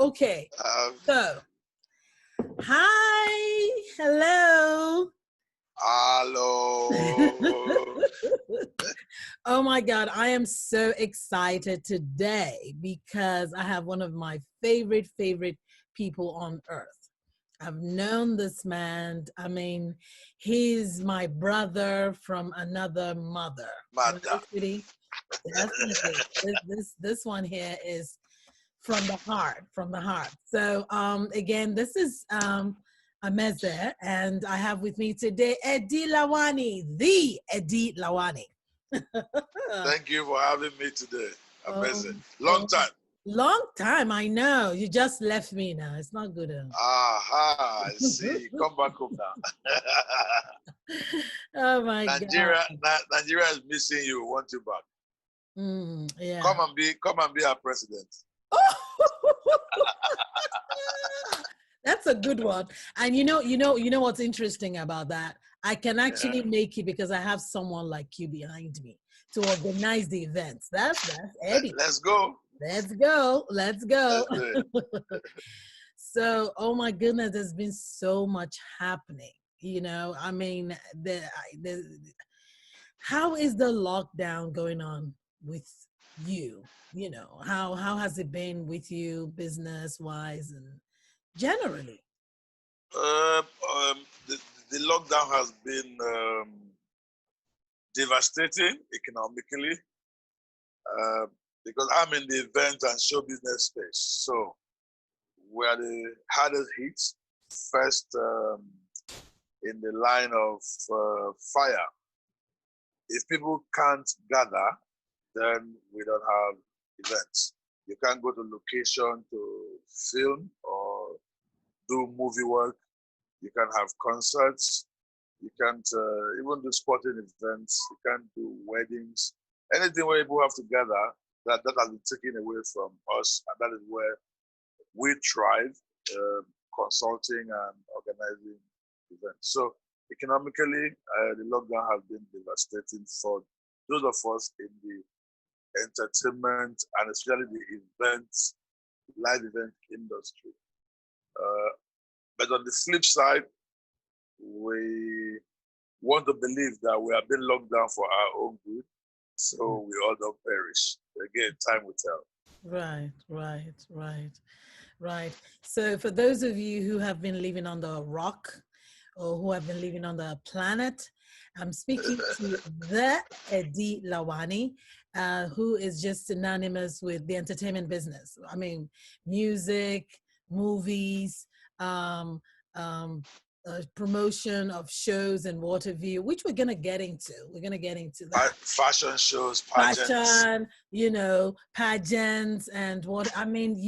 Okay. So, hi, hello. Hello. Oh my God, I am so excited today because I have one of my favorite people on earth. I've known this man. I mean, he's my brother from another mother. Right, Mother. sweetie? Definitely. This one here is from the heart, from the heart. So again, this is Ameze, and I have with me today Edi Lawani, the Edi Lawani. Thank you for having me today. Amazing. Long Oh, time. long time, I know. You just left me now. It's not good. Aha, I see. Come back home now. Oh my God. Nigeria is missing you. Want you back. Yeah. Come and be our president. That's a good one. And you know what's interesting about that? I can actually make it because I have someone like you behind me to organize the events. That's Eddie. Let's go. Let's go. Let's go. Let's do it. So, oh my goodness, there's been so much happening. I mean, how is the lockdown going on with you? How has it been with you business wise and generally? Uh, um, the lockdown has been devastating economically because I'm in the event and show business space. So we're the hardest hit, first in the line of fire. If people can't gather, then we don't have events. You can't go to location to film or do movie work. You can have concerts. You can't even do sporting events. You can't do weddings. Anything where people have to gather, that has been taken away from us, and that is where we thrive, consulting and organizing events. So economically, the lockdown has been devastating for those of us in the entertainment and especially the events, live event industry. But on the flip side, we want to believe that we have been locked down for our own good, so we all don't perish. Again, time will tell. Right. So for those of you who have been living on the rock or who have been living on the planet, I'm speaking to the Edi Lawani, who is just synonymous with the entertainment business. I mean, music, movies, promotion of shows and water view, which we're going to get into. We're going to get into that. Fashion shows, pageants. Fashion, pageants and what, I mean,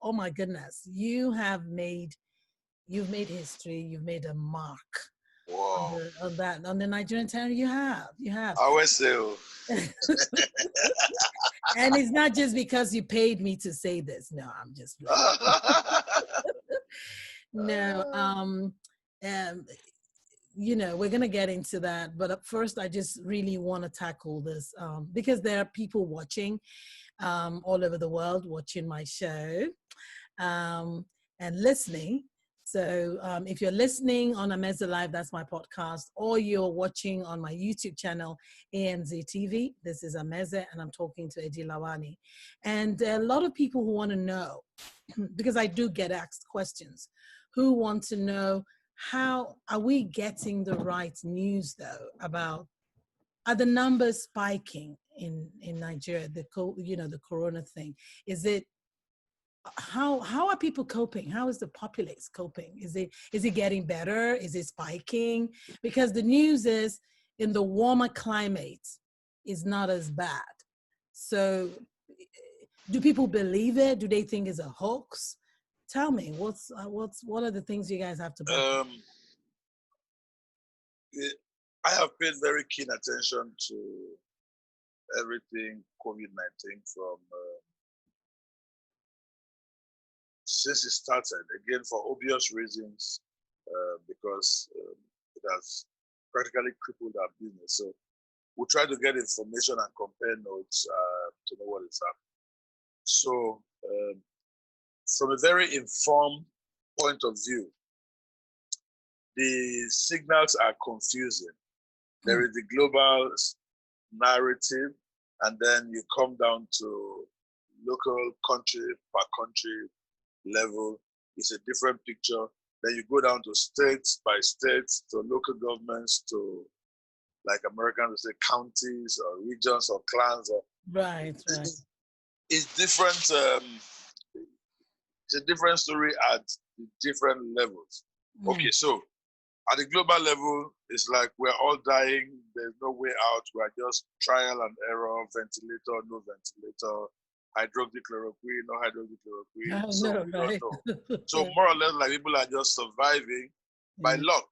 oh my goodness, you've made history, you've made a mark. Wow. On the Nigerian territory. You have. I always say, and it's not just because you paid me to say this. No, I'm just no. We're gonna get into that, but first, I just really want to tackle this because there are people watching all over the world watching my show and listening. So if you're listening on Ameze Live, that's my podcast, or you're watching on my YouTube channel, AMZ TV, this is Ameze, and I'm talking to Edi Lawani. And a lot of people who want to know, because I do get asked questions, who want to know, how are we getting the right news, though, about, are the numbers spiking in Nigeria, the corona thing? Is it, how are people coping? How is the populace coping? Is it getting better? Is it spiking? Because the news is, in the warmer climate is not as bad. So do people believe it? Do they think it's a hoax? Tell me, what are the things you guys have to back? I have paid very keen attention to everything COVID-19 from since it started, again, for obvious reasons, because it has practically crippled our business. So we try to get information and compare notes to know what is happening. So from a very informed point of view, the signals are confusing. There is the global narrative, and then you come down to local, country per country level. It's a different picture. Then you go down to states by states, to local governments, to, like Americans say, counties or regions or clans. Right. It's different. It's a different story at different levels. Okay, so at the global level, it's like we're all dying. There's no way out. We're just trial and error, ventilator, no ventilator, hydroxychloroquine, no hydroxychloroquine. So we don't know. So more or less, like people are just surviving by luck.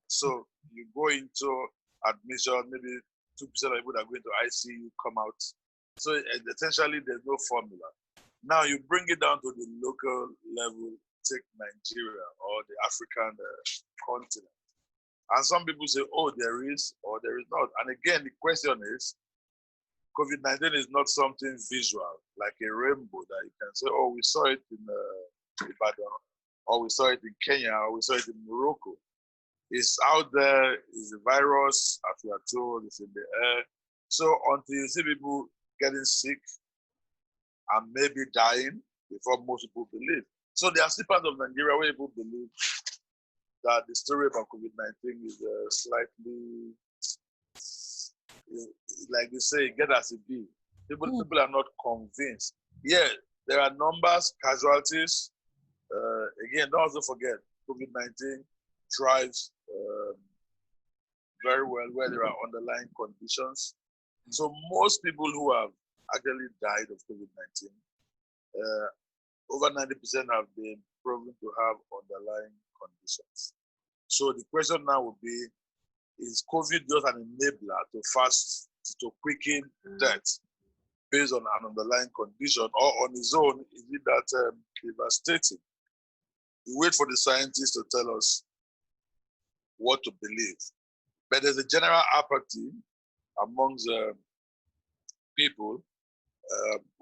So you go into admission, maybe 2% of people that go into ICU come out. So essentially, there's no formula. Now you bring it down to the local level, take Nigeria or the African continent. And some people say, oh, there is or there is not. And again, the question is, COVID-19 is not something visual, like a rainbow that you can say, oh, we saw it in Ibadan, or we saw it in Kenya, or we saw it in Morocco. It's out there, it's a virus, as we are told, it's in the air. So until you see people getting sick and maybe dying before most people believe. So there are still parts of Nigeria where people believe that the story about COVID-19 is slightly, like they say, get as it be. People are not convinced. Yeah, there are numbers, casualties. Again, don't also forget, COVID-19 thrives very well where there are underlying conditions. So most people who have actually died of COVID-19, over 90% have been proven to have underlying conditions. So the question now would be, is COVID just an enabler to quicken death based on an underlying condition, or on its own, is it that devastating? We wait for the scientists to tell us what to believe. But there's a general apathy amongst people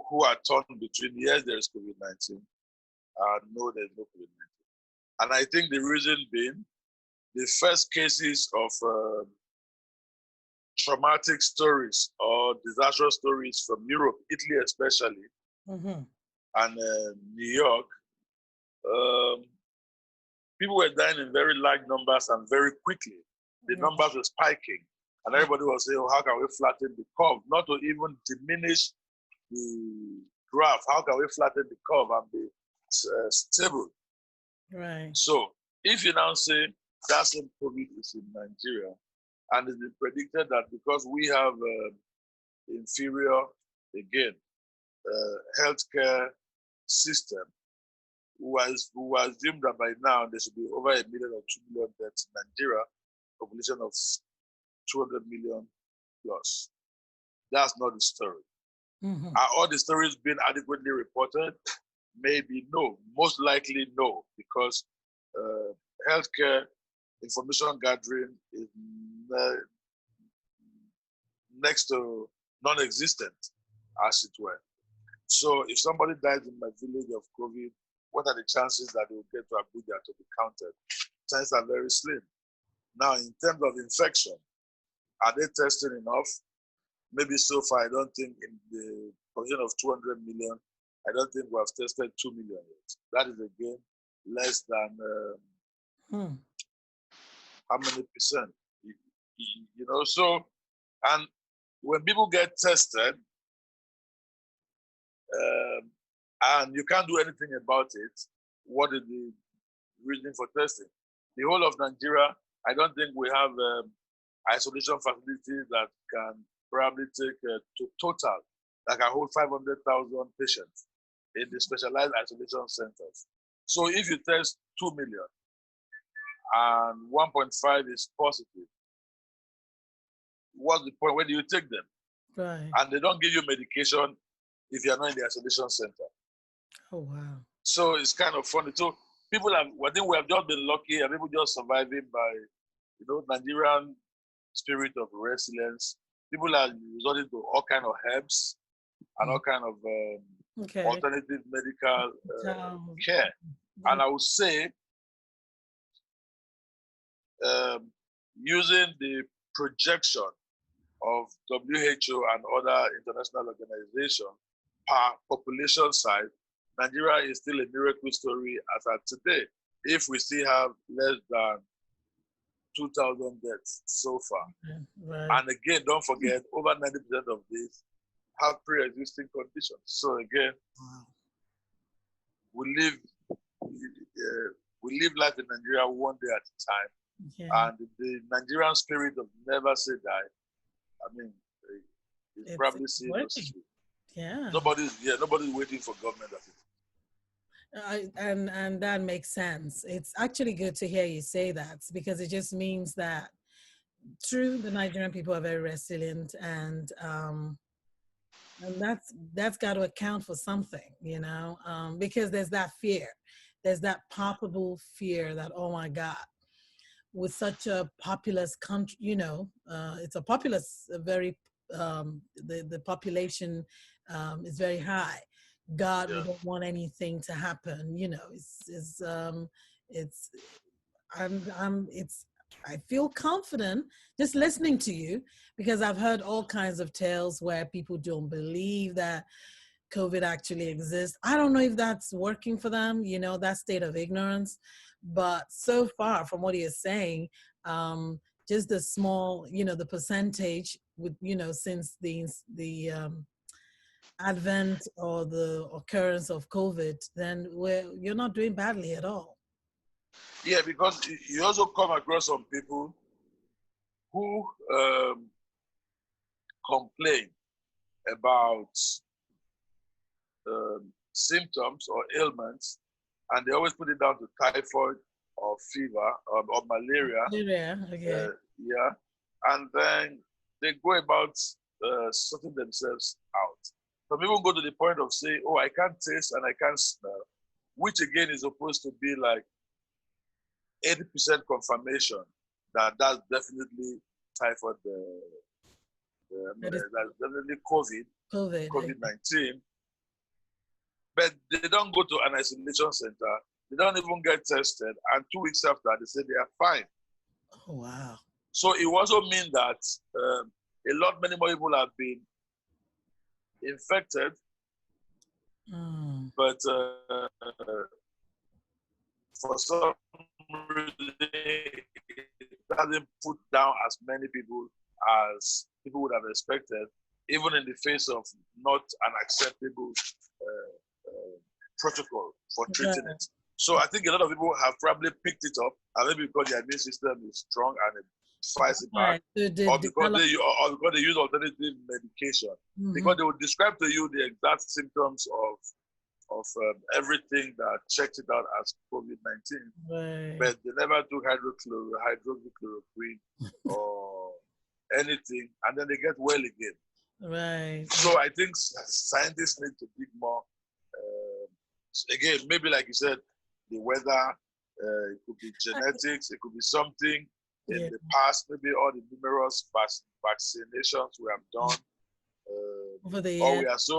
who are torn between, yes, there is COVID-19, and no, there's no COVID-19. And I think the reason being, the first cases of traumatic stories or disastrous stories from Europe, Italy especially, and New York, people were dying in very large numbers and very quickly. The numbers were spiking. And everybody was saying, oh, how can we flatten the curve? Not to even diminish the graph. How can we flatten the curve and be stable? Right. So if you now say that same COVID is in Nigeria, and it's been predicted that because we have inferior, again, healthcare system, who assumed that by now there should be over 1 million or 2 million deaths in Nigeria, population of 200 million plus. That's not the story. Are all the stories being adequately reported? Maybe no. Most likely no, because healthcare information gathering is next to non-existent, as it were. So if somebody dies in my village of COVID, what are the chances that they will get to Abuja to be counted? Chances are very slim. Now, in terms of infection, are they testing enough? Maybe so far, I don't think in the population of 200 million, I don't think we have tested 2 million yet. That is again less than how many percent? You know, so, and when people get tested, and you can't do anything about it, what is the reason for testing? The whole of Nigeria, I don't think we have isolation facilities that can probably take to total, like I hold 500,000 patients in the specialized isolation centers. So if you test 2 million and 1.5 is positive, what's the point? Where do you take them? Right. And they don't give you medication if you're not in the isolation center. Oh, wow. So it's kind of funny. So people have, I think we have just been lucky and people just surviving by, you know, Nigerian spirit of resilience. People are resorting to all kind of herbs and all kind of Okay. alternative medical Um, care. And I would say, um, using the projection of WHO and other international organizations per population size, Nigeria is still a miracle story as at today, if we still have less than 2,000 deaths so far. right. And again, don't forget, over 90% of these have pre-existing conditions. So again, Wow. we live life in Nigeria one day at a time. Yeah. And the Nigerian spirit of never say die, I mean, it's probably seen us through. Yeah. Nobody's waiting for government. And that makes sense. It's actually good to hear you say that, because it just means that true, the Nigerian people are very resilient, and that's got to account for something, because there's that fear, there's that palpable fear that, oh my God, with such a populous country, it's a populous, a very the population is very high. God, we Yeah. don't want anything to happen. It's it's I feel confident just listening to you, because I've heard all kinds of tales where people don't believe that COVID actually exists. I don't know if that's working for them, that state of ignorance. But so far from what you're saying, just the small, the percentage with, since the advent or the occurrence of COVID, then you're not doing badly at all. Yeah, because you also come across some people who complain about symptoms or ailments, and they always put it down to typhoid or fever or malaria. Yeah, okay. Yeah, and then they go about sorting themselves out. Some people go to the point of saying, "Oh, I can't taste and I can't smell," which again is supposed to be like 80% confirmation that that's definitely typhoid. That's definitely COVID-19. But they don't go to an isolation center. They don't even get tested. And 2 weeks after, they say they are fine. Oh, wow. So it also means that many more people have been infected, but for some reason, it doesn't put down as many people as people would have expected, even in the face of not an acceptable protocol for treating it. So I think a lot of people have probably picked it up, and maybe because their immune system is strong and it fights it back, or because they use alternative medication. Because they will describe to you the exact symptoms of everything that checked it out as COVID-19, but they never took hydroxychloroquine or anything, and then they get well again. Right. So I think scientists need to dig more. Again, maybe like you said, the weather, it could be genetics, it could be something in the past, maybe all the numerous vaccinations we have done, over the or years.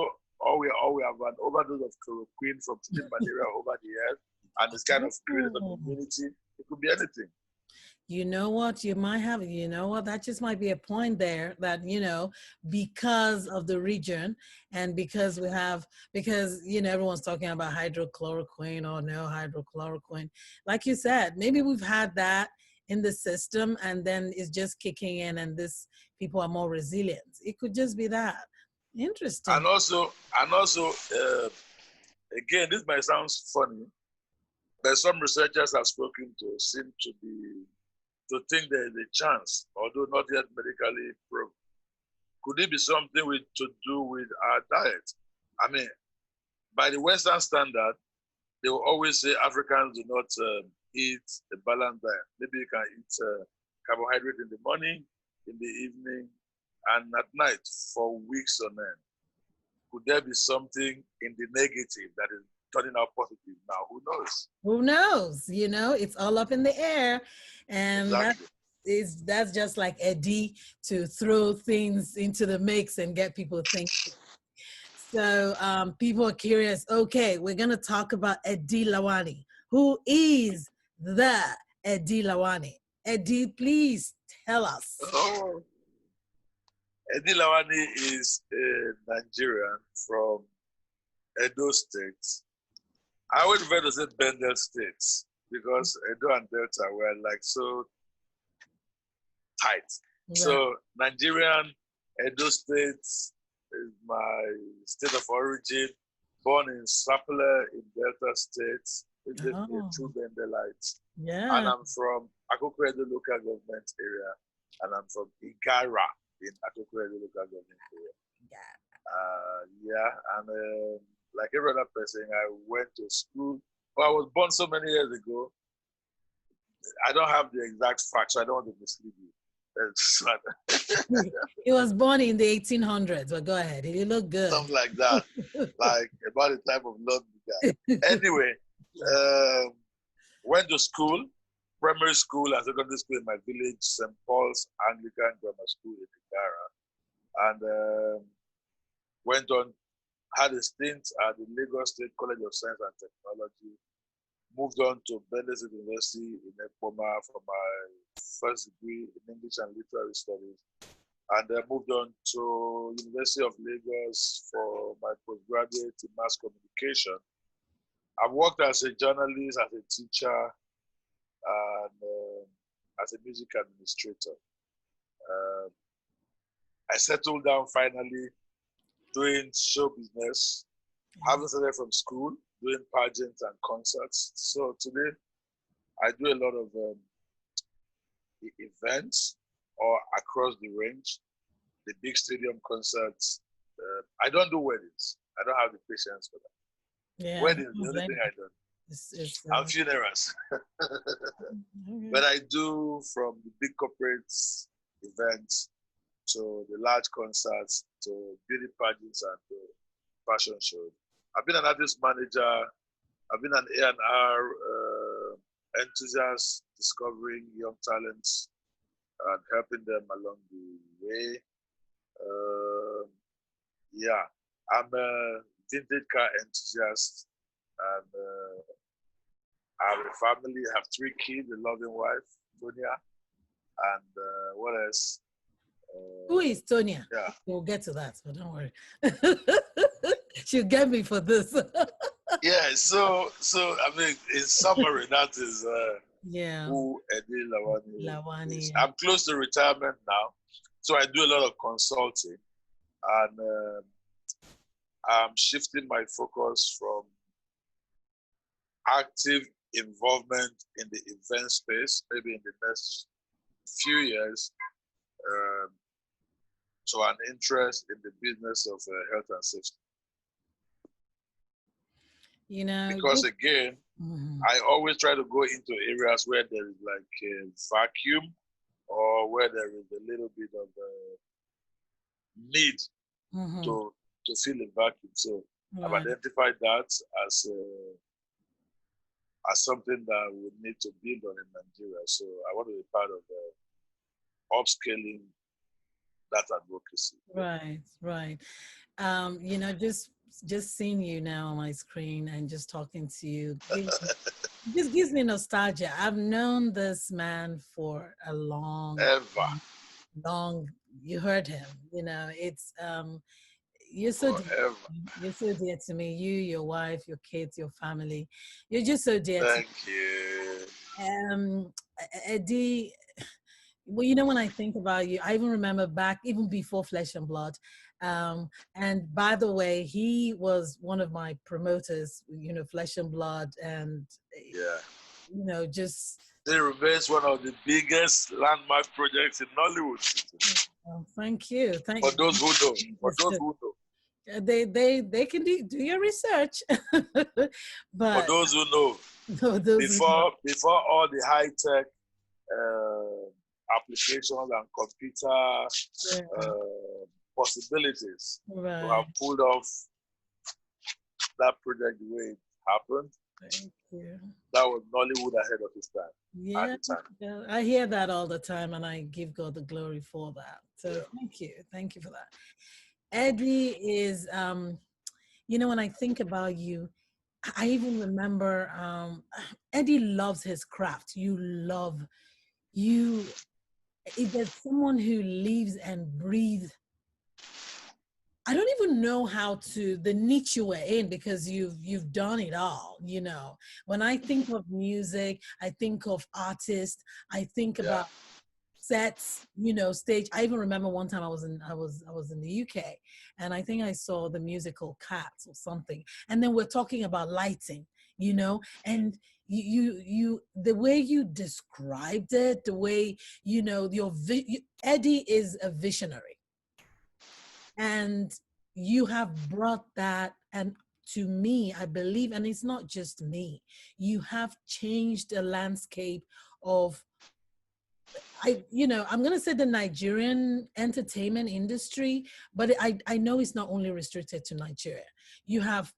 we have an overdose of chloroquine from treating malaria over the years, and it's kind of created an immunity. It could be anything. You know what? You might have, that just might be a point there that, because of the region and because everyone's talking about hydrochloroquine or no hydrochloroquine. Like you said, maybe we've had that in the system and then it's just kicking in and people are more resilient. It could just be that. Interesting. And also, again, this might sound funny, but some researchers I've spoken to seem to think there is a chance, although not yet medically proven. Could it be something to do with our diet? I mean, by the Western standard, they will always say Africans do not eat a balanced diet. Maybe you can eat carbohydrate in the morning, in the evening, and at night for weeks on end. Could there be something in the negative that is turning out positive now? Who knows? Who knows? It's all up in the air. And exactly. that's just like Edi to throw things into the mix and get people thinking. So people are curious. Okay, we're gonna talk about Edi Lawani. Who is the Edi Lawani? Edi, please tell us. Oh, Edi Lawani is a Nigerian from Edo State. I always prefer to say Bendel States because Edo and Delta were like so tight. Right. So Nigerian, Edo State is my state of origin. Born in Sapele in Delta State, which is a true Bendelite. Yeah. And I'm from Akoko Edo local government area, and I'm from Igara in Akoko Edo local government area. And like every other person, I went to school. Well, I was born so many years ago. I don't have the exact facts, so I don't want to mislead you. He was born in the 1800s, but go ahead. He looked good. Something like that, like about the type of love you got. Anyway, went to school, primary school and secondary school in my village, St. Paul's Anglican Grammar School in Igara, and went on, had a stint at the Lagos State College of Science and Technology. Moved on to Bendel State University in Ekpoma for my first degree in English and Literary Studies, and then moved on to University of Lagos for my postgraduate in mass communication. I've worked as a journalist, as a teacher, and as a music administrator. I settled down finally doing show business, having started from school, doing pageants and concerts. So today, I do a lot of events or across the range, the big stadium concerts. I don't do weddings. I don't have the patience for that. Yeah, weddings is the only thing I don't. And funerals. But I do from the big corporate events to the large concerts to beauty pageants and to fashion shows. I've been an artist manager. I've been an A&R enthusiast, discovering young talents and helping them along the way. I'm a vintage car enthusiast, and I have a family. I have 3 kids, a loving wife, Tonya, and what else? Who is Tonya? Yeah. We'll get to that, but don't worry. She'll get me for this. Yeah, so I mean, in summary, that is who Edi Lawani is. I'm close to retirement now, so I do a lot of consulting, and I'm shifting my focus from active involvement in the event space, maybe in the next few years, to an interest in the business of health and safety. You know, because again, I always try to go into areas where there is like a vacuum or where there is a little bit of a need to fill a vacuum. So I've identified that as something that we need to build on in Nigeria. So I want to be part of upscaling that advocacy. Right. You know, just seeing you now on my screen and just talking to you just gives me nostalgia. I've known this man for a long. You heard him. You know, it's you're so dear to me. You, your wife, your kids, your family. You're just so dear. Thank you. Edi. Well, you know, when I think about you, I even remember back, even before Flesh and Blood. And by the way, he was one of my promoters, you know, Flesh and Blood. And, you know, just... It remains one of the biggest landmark projects in Nollywood. Oh, thank you. For those who know. They can do your research. But for those who know, before all the high-tech applications and computer possibilities to have pulled off that project the way it happened. Thank you. That was Nollywood ahead of its time. Yeah, I hear that all the time, and I give God the glory for that. So thank you for that. Edi is You know, when I think about you, I even remember Eddie loves his craft. You love you. If there's someone who lives and breathes, I don't even know how to the niche you were in because you've done it all. You know, when I think of music, I think of artists. I think Yeah. about sets, you know, stage. I even remember one time I was in the UK, and I think I saw the musical Cats or something, and then we're talking about lighting, you know, and the way you described it, the way you know Eddie is a visionary, and you have brought that and. To me, I believe, and it's not just me, you have changed the landscape of you know, I'm going to say the Nigerian entertainment industry, but I know it's not only restricted to Nigeria. You have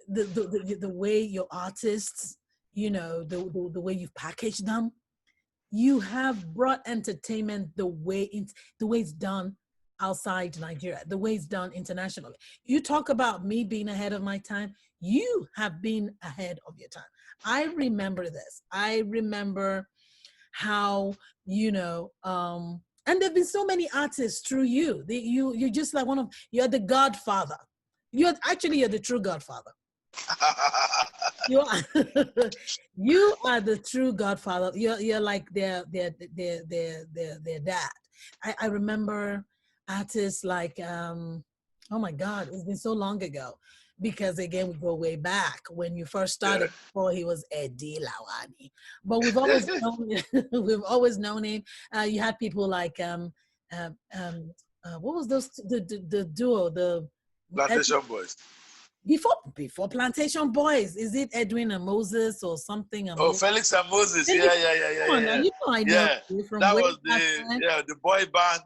the way your artists, you know, the way you package them. You have brought entertainment the way it's done outside Nigeria, the way it's done internationally. You talk about me being ahead of my time. You have been ahead of your time. I remember this. I remember how you know and there've been so many artists through you you're just like you're the godfather. You're the true godfather. You are you are the true godfather. You're like their dad. I remember artists like oh my god, it's been so long ago because again we go way back when you first Yeah. started before he was Edi Lawani. But we've always known we've always known him. You had people like um, um, what was those the duo the Plantation Boys. before Plantation Boys, is it Edwin and Moses or something? Oh, Felix and Moses. Felix, Yeah, yeah, yeah, yeah, come on yeah, now, yeah. you know I know Yeah, you from that way was back the then. yeah the boy band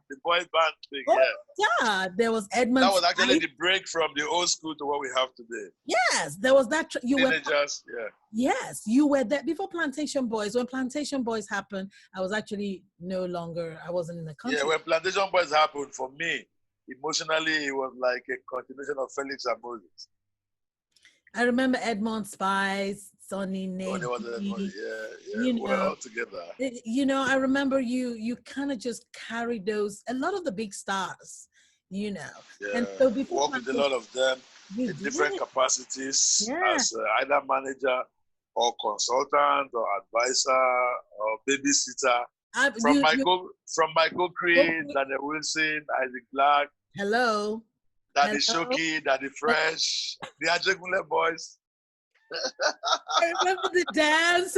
thing. Oh Yeah, yeah, there was that Edmund was actually Spice. the break from the old school to what we have today. Yes, there was that. You were Teenagers. Yeah. yes, you were there before Plantation Boys. When Plantation Boys happened, I was actually no longer. I wasn't in the Yeah, country. when Plantation Boys happened, for me, emotionally, it was like a continuation of Felix and Moses. I remember Edmund Spice, Sonny Oh, they were the, Nagy. yeah, yeah, You we're know, all together. you know, I remember you kind of just carried those a lot of the big stars, you know. Yeah, And so before worked with a Plantation, lot of them you in did different it. capacities Yeah. as either manager or consultant or advisor or babysitter. From my co-create, Okay. Daniel Wilson, Isaac Black, Hello. Daddy Hello. Shoki, Daddy Fresh, the Ajegule boys. I remember the dance.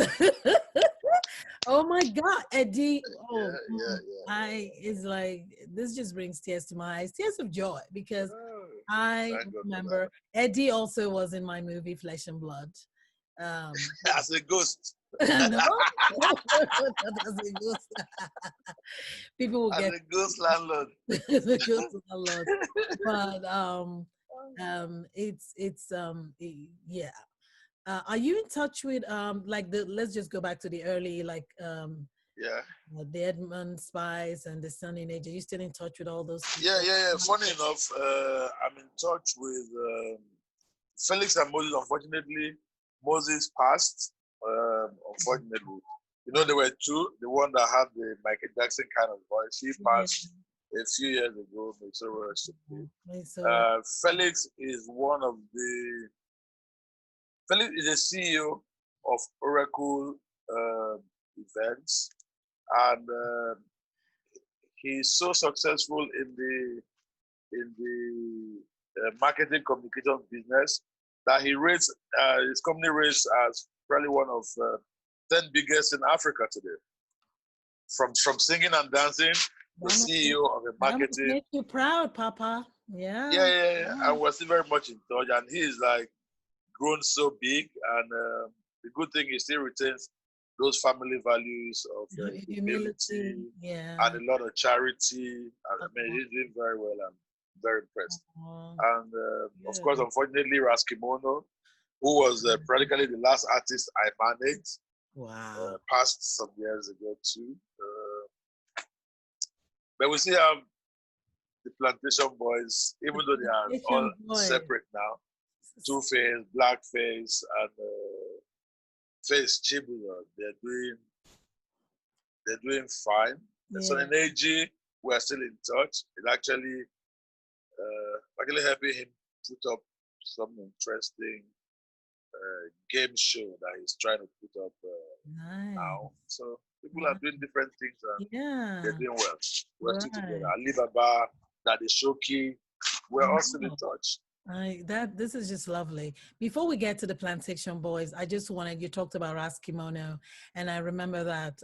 Oh my God, Eddie. Oh, Yeah, yeah, I is like this just brings tears to my eyes, tears of joy because Oh, I thank God for remember Eddie also was in my movie Flesh and Blood. that. As a ghost. No, that doesn't go. People will As get a ghost landlord. the ghost of the Lord, but yeah. Are you in touch with like the? Let's just go back to the early like Yeah. the Edmund Spice and the Sunny Age. Are you still in touch with all those Yeah, people? yeah, yeah. Funny enough, I'm in touch with Felix and Moses. Unfortunately, Moses passed. Unfortunately, you know, there were two. The one that had the Michael Jackson kind of voice, he Yeah. passed a few years ago. May so rest in peace. So Felix is one of the. Felix is a CEO of Oracle Events, and he's so successful in the marketing communication business that he raised his company raised as probably one of 10 biggest in Africa today. From singing and dancing, the CEO of the that must marketing. make you proud, Papa. Yeah. Yeah. And we're still very much in touch. And he's like grown so big. And the good thing is still retains those family values of humility Yeah. and a lot of charity. And, I mean, he's doing very well. I'm very impressed. And of course, unfortunately, Raskimono, who was practically the last artist I managed, passed some years ago too. But we still have the Plantation Boys, even though they are all separate now. Two-Face, Blackface, and Face Chibuzo. They're doing fine. And so in AG, we're still in touch. It actually helping him put up some interesting game show that he's trying to put up now. So people are doing different things and they're doing well. We're still together. Alibaba, Daddy Shoki, we're all still in touch. This is just lovely. Before we get to the Plantation Boys, I just wanted, you talked about Ras Kimono, and I remember that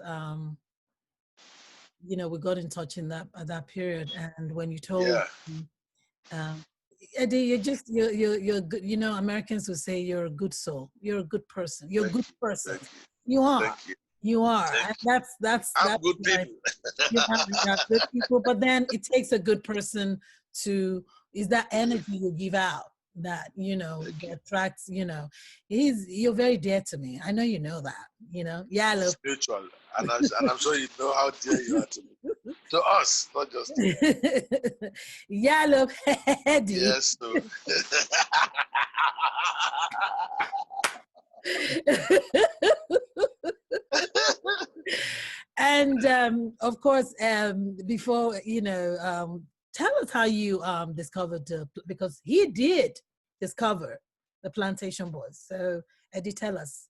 you know, we got in touch in that period, and when you told me, Eddie, you're good. You know, Americans would say you're a good soul. You're a good person. You're a good person. You are. You are. And that's good people. You have good people, but then it takes a good person to, is that energy you give out that, you know, that attracts, you know, you're very dear to me. I know you know that, you know. Yeah, look. Spiritual. And I'm sure you know how dear you are to me. To us, not just to you. Yeah, look. Yes, so. And of course, before, you know, tell us how you discovered, because he did discover the Plantation Boys. So Eddie, tell us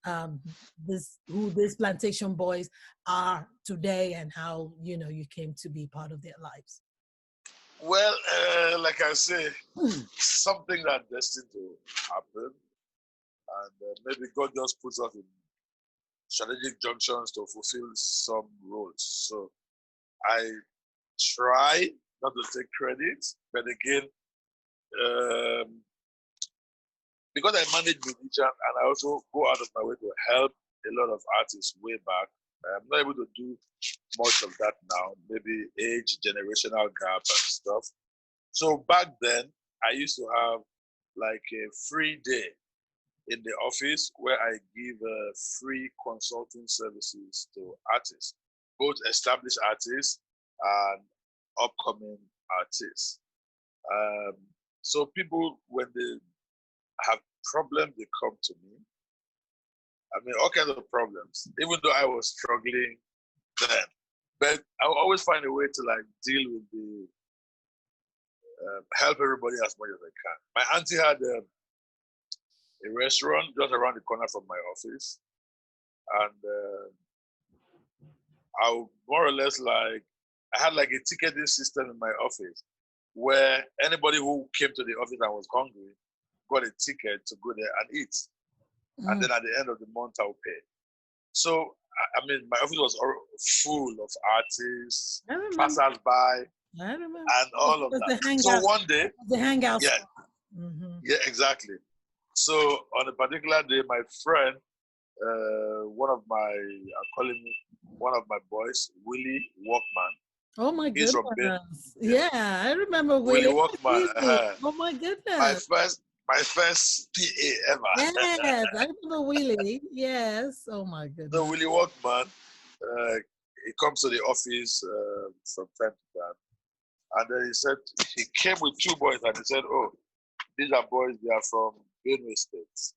who these Plantation Boys are today and how, you know, you came to be part of their lives. Well, like I say, something that's destined to happen, and maybe God just puts us in strategic junctions to fulfill some roles. So I try not to take credit, but again, because I manage musicians and I also go out of my way to help a lot of artists way back, I'm not able to do much of that now, maybe age, generational gap and stuff. So back then, I used to have like a free day in the office where I give free consulting services to artists, both established artists and upcoming artists. So people, when they have problems, they come to me. I mean, all kinds of problems, even though I was struggling then. But I always find a way to like deal with the, help everybody as much as I can. My auntie had a restaurant just around the corner from my office. And I would more or less like, I had like a ticketing system in my office where anybody who came to the office and was hungry got a ticket to go there and eat. And then at the end of the month, I'll pay. So, I mean, my office was full of artists, passers-by, and all of that. So one day, the hangout. Yeah, yeah, exactly. So on a particular day, my friend, one of my boys, Willie Walkman. Oh my goodness! Yeah, I remember Willie Walkman. Oh my goodness! My first PA ever. Yes, I remember Willie. Yes. Oh my goodness. So Willie Walkman, he comes to the office from time to time, and then he said he came with two boys, and he said, "Oh, these are boys. They are from Benue State.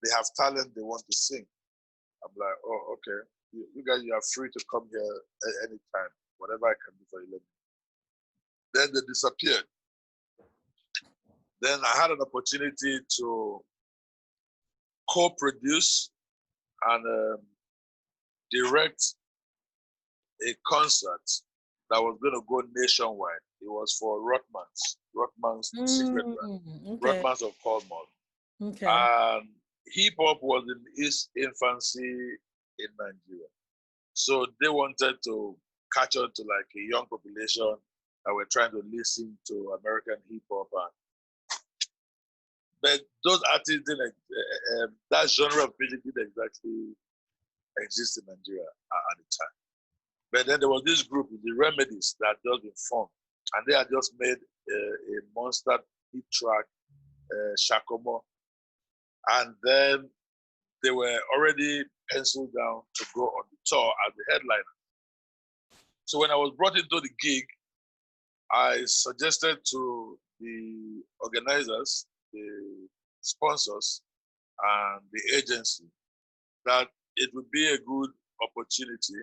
They have talent. They want to sing." I'm like, "Oh, okay. You guys, you are free to come here at any time. Whatever I can do for you." Then they disappeared. Then I had an opportunity to co-produce and direct a concert that was going to go nationwide. It was for Rothman's secret brand, Rothman's of Pall Mall. Okay. And hip-hop was in its infancy in Nigeria. So they wanted to catch on to like a young population that were trying to listen to American hip-hop. But those artists didn't, that genre of music didn't exactly exist in Nigeria at the time. But then there was this group, the Remedies, that had just been formed. And they had just made a monster hit track, Shakomo. And then they were already penciled down to go on the tour as the headliner. So when I was brought into the gig, I suggested to the organizers, the sponsors and the agency that it would be a good opportunity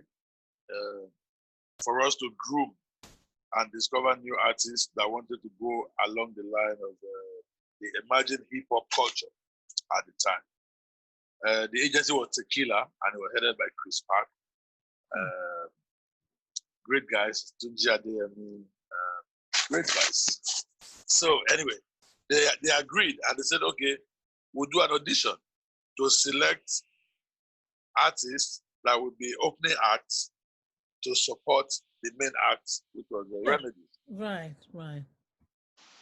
for us to groom and discover new artists that wanted to go along the line of the emerging hip hop culture at the time. The agency was Tequila, and it was headed by Chris Park. Great guys, Tunji Adeyemi, great guys. So anyway, they agreed, and they said, okay, we'll do an audition to select artists that would be opening acts to support the main act, which was the Remedy. Right, right.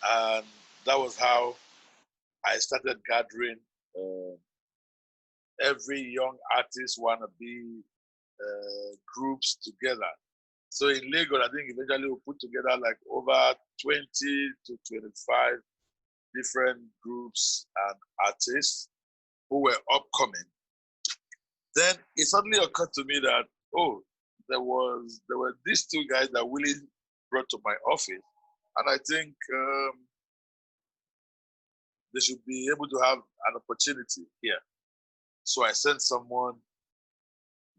And that was how I started gathering every young artist wannabe groups together. So in Lagos, I think eventually we put together like over 20 to 25 different groups and artists who were upcoming. Then it suddenly occurred to me that, oh, there were these two guys that Willie brought to my office, and I think they should be able to have an opportunity here. So I sent someone,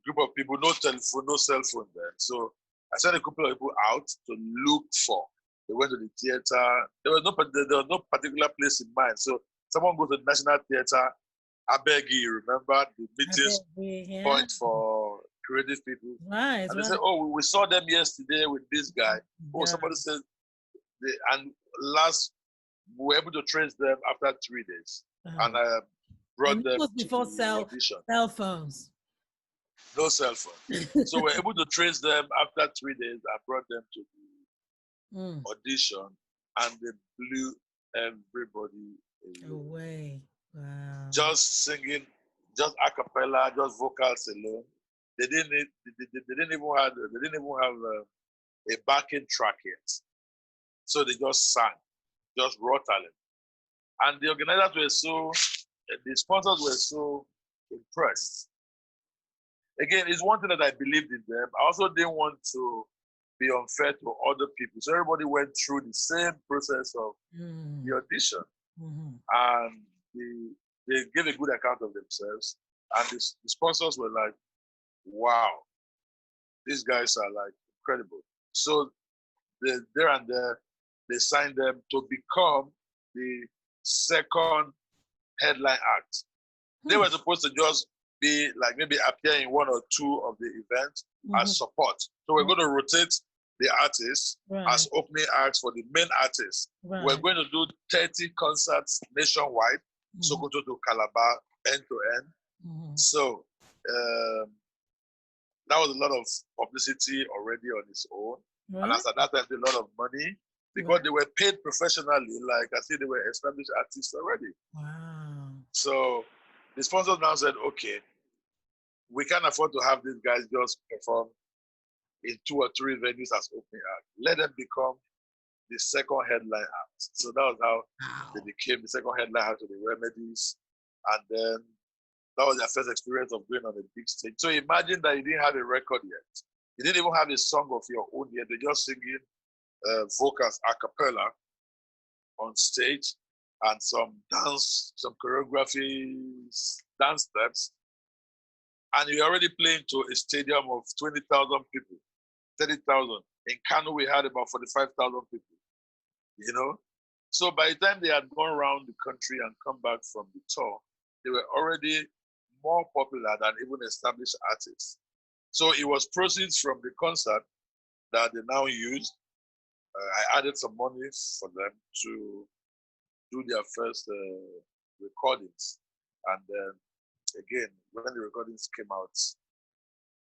group of people, no telephone, no cell phone then. So I sent a couple of people out to look for. They went to the theater. There was no particular place in mind. So someone goes to the National Theater. Abegi, remember the meetings point for creative people. Right. And they said, oh, we saw them yesterday with this guy. Oh, somebody said, and last, we were able to trace them after 3 days. And I brought them before to cell phones. No cell phone. So we're able to trace them after 3 days. I brought them to the audition, and they blew everybody away. Wow. Just singing, just a cappella, just vocals alone. They didn't even have a backing track yet. So they just sang, just raw talent. And the organizers the sponsors were so impressed. Again, it's one thing that I believed in them. I also didn't want to be unfair to other people. So everybody went through the same process of the audition. And they gave a good account of themselves. And the sponsors were like, wow, these guys are like incredible. So there and there, they signed them to become the second headline act. They were supposed to just be like maybe appear in one or two of the events as support. So we're going to rotate the artists as opening acts for the main artists. We're going to do 30 concerts nationwide, Sokoto to Calabar, end to end. So that was a lot of publicity already on its own. And as at that time, a lot of money because they were paid professionally. Like I said, they were established artists already. Wow. So the sponsors now said, okay, we can't afford to have these guys just perform in 2 or 3 venues as opening act. Let them become the second headline act. So that was how they became the second headline act to the Remedies. And then that was their first experience of going on a big stage. So imagine that you didn't have a record yet. You didn't even have a song of your own yet. They're just singing vocals a cappella on stage and some dance, some choreography, dance steps. And you're already playing to a stadium of 20,000 people, 30,000. In Kano, we had about 45,000 people, you know? So by the time they had gone around the country and come back from the tour, they were already more popular than even established artists. So it was proceeds from the concert that they now used. I added some money for them to do their first recordings. And then again, when the recordings came out,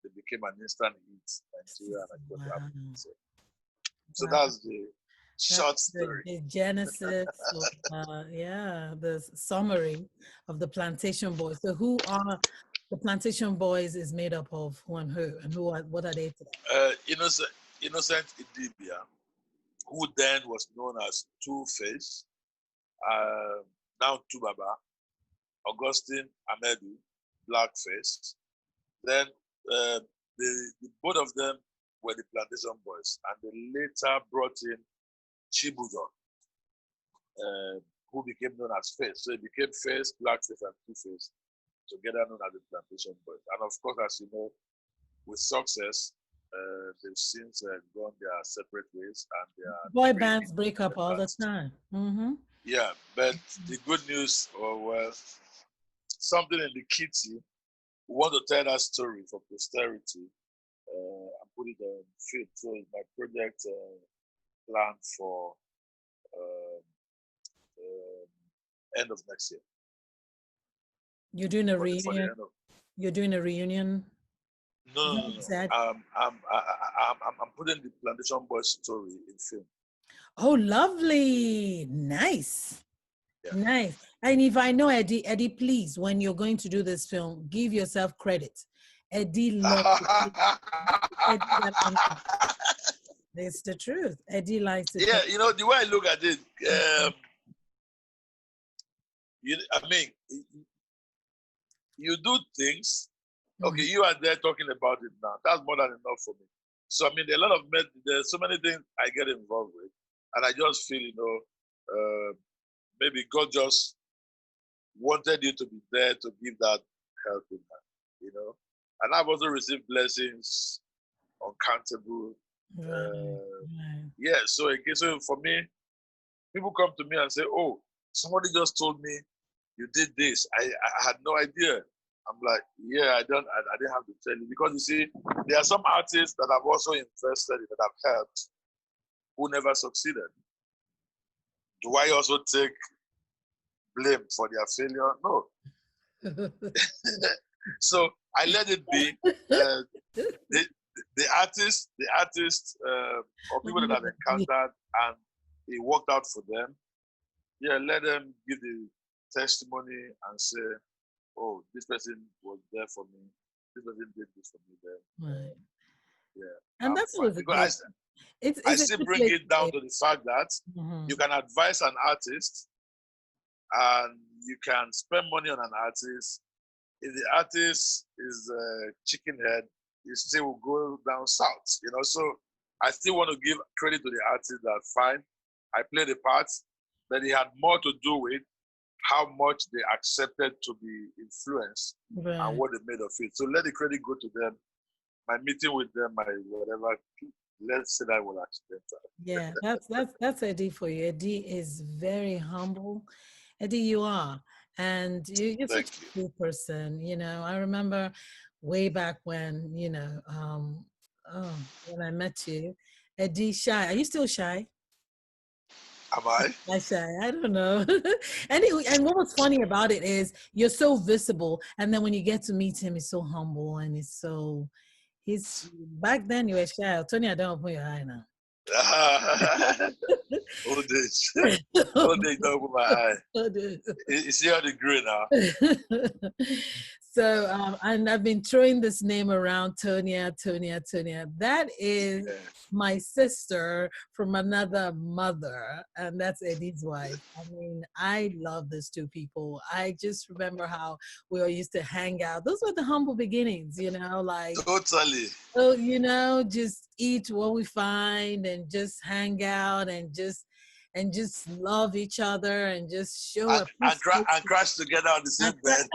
they became an instant hit in Nigeria and I got that. So that's the short story. The genesis of, the summary of the Plantation Boys. So who are the Plantation Boys is made up of who and what are they today? Innocent Idibia, who then was known as Two-Face, now Tubaba, Augustine Amedu, Blackface. Then both of them were the Plantation Boys, and they later brought in Chibuzo, who became known as Face. So it became Face, Blackface, and Two-Face, together known as the Plantation Boys. And of course, as you know, with success, they've since gone their separate ways, and they are Boy three bands break up all the bands. time. Mm-hmm. Yeah, but the good news, well, something in the kitty, we want to tell that story for posterity and put it on film. So it's my project plan for um, end of next year. You're doing a For the reunion. end of You're doing a reunion. no, Is no, that no, what you no. said? I'm putting the Plantation Boy story in film. Oh, lovely. Nice. Yeah. Nice. And if I know Eddie, Eddie, please, when you're going to do this film, give yourself credit. Eddie loves to Eddie that it's the truth. Eddie likes to Yeah, take. you know the way I look at it. I mean, you do things. Okay, you are there talking about it now. That's more than enough for me. So I mean, there's so many things I get involved with, and I just feel, maybe God just wanted you to be there to give that helping hand. And I've also received blessings uncountable. Right. Yeah, so for me, people come to me and say, "Oh, somebody just told me you did this. I had no idea." I'm like, "Yeah, I didn't have to tell you, because you see, there are some artists that I've also invested in, that I've helped, who never succeeded. Do I also take blame for their failure? No." So I let it be. The artist, or people that I've encountered and it worked out for them, yeah, let them give the testimony and say, "Oh, this person was there for me. This person did this for me then." Right. Yeah, And I'm that's fine. always a good. Because It's I a still good bring place it to down be. to the fact that you can advise an artist and you can spend money on an artist. If the artist is a chicken head, it still will go down south. So I still want to give credit to the artist that fine, I played a part, but it had more to do with how much they accepted to be influenced and what they made of it. So let the credit go to them. My meeting with them, my whatever, let's say that was accidental. Yeah, that's Eddie for you. Eddie is very humble. Eddie, you are. And you're such Thank a you. cool person. I remember way back when, when I met you. Eddie, shy. Are you still shy? Am I? Shy. I don't know. Anyway, and what was funny about it is you're so visible. And then when you get to meet him, he's so humble and he's back then you were shy. Tony, I don't open your eye now. Old age. Old age, don't open my eye. You see how the grin now? So, and I've been throwing this name around, Tonia. That is my sister from another mother, and that's Eddie's wife. I mean, I love these two people. I just remember how we all used to hang out. Those were the humble beginnings, like totally. So, just eat what we find and just hang out and just love each other and just show and crash together on the same bed.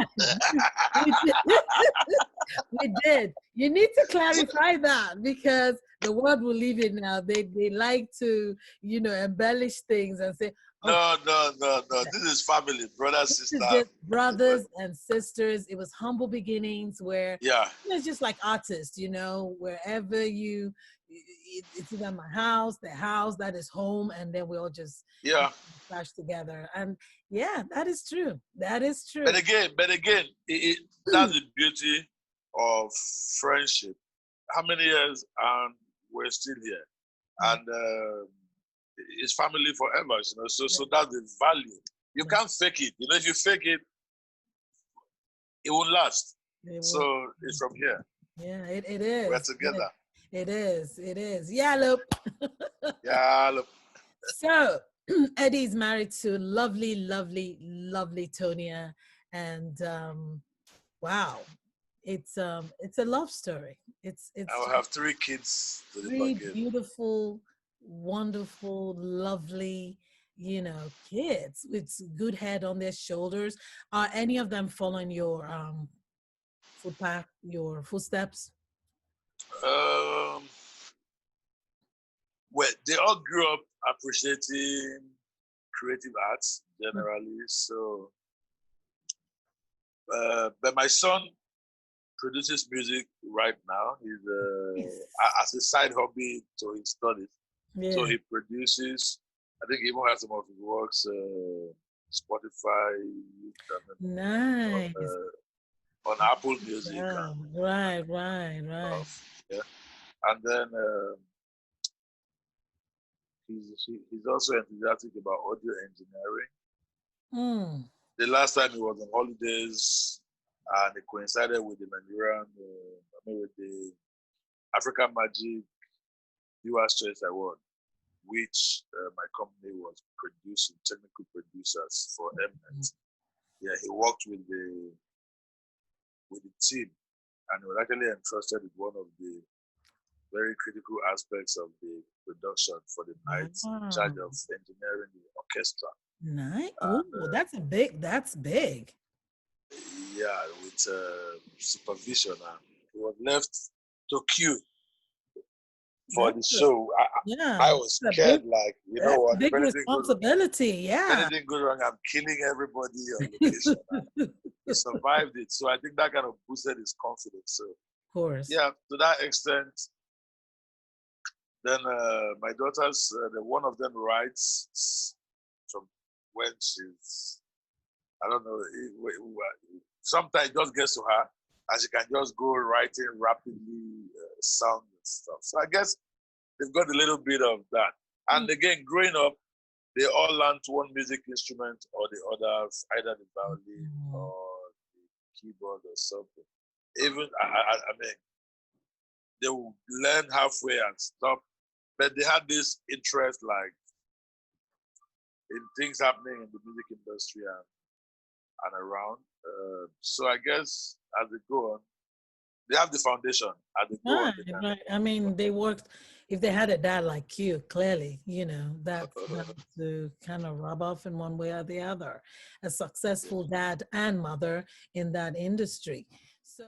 We did. You need to clarify that because the world we live in now, they like to, embellish things and say, no. This is family, brother, sister. This is just brothers and sisters. It was humble beginnings where it's just like artists, wherever it's either my house, the house that is home, and then we all just crash together. And that is true. That is true. But again, that's the beauty of friendship. How many years and we're still here, and it's family forever. So that's the value. You can't fake it. If you fake it, it won't last. So it's from here. Yeah, it is. We're together. It is. Yallop. Yallop. So Eddie's married to lovely Tonia, and wow, it's a love story. It's I will have 3 kids to the three bucket. beautiful, wonderful, lovely, kids with good head on their shoulders. Are any of them following your footpath, your footsteps? Um, well, they all grew up appreciating creative arts generally. So, but my son produces music right now. He's Yes. as a side hobby to his studies. So Yeah. he produces. I think he even has some of his works, Spotify, on, Nice. on Apple Music Yeah. and Right, right, right. stuff. Yeah, and then he's also enthusiastic about audio engineering. Mm. The last time he was on holidays, and it coincided with the Nigerian, with the African Magic Viewers Choice Award, which my company was producing, technical producers for Mnet. Yeah, he worked with the team, and he was actually entrusted with one of the very critical aspects of the production for the night, in charge Wow. of engineering the orchestra. Nice. Oh, And that's big. yeah, with supervision, and he was left to queue for That's the a, show. I yeah, was that's a scared, big like, you know that's a what, big responsibility. if Yeah. anything goes wrong, I'm killing everybody on location. Of He survived it. So I think that kind of boosted his confidence. So course. yeah, to that extent, then my daughters, one of them writes from when she's, I don't know, sometimes it just gets to her and she can just go writing rapidly, sound and stuff. So I guess they've got a little bit of that. And again, growing up, they all learned one music instrument or the other, either the violin Mhm. or the keyboard or something. Even, I mean, they will learn halfway and stop. But they had this interest, like, in things happening in the music industry and around. So I guess as they go on, they have the foundation. As they go on, Right, they can. right. I mean, they worked. If they had a dad like you, clearly, that's not to kind of rub off in one way or the other. A successful dad and mother in that industry. So.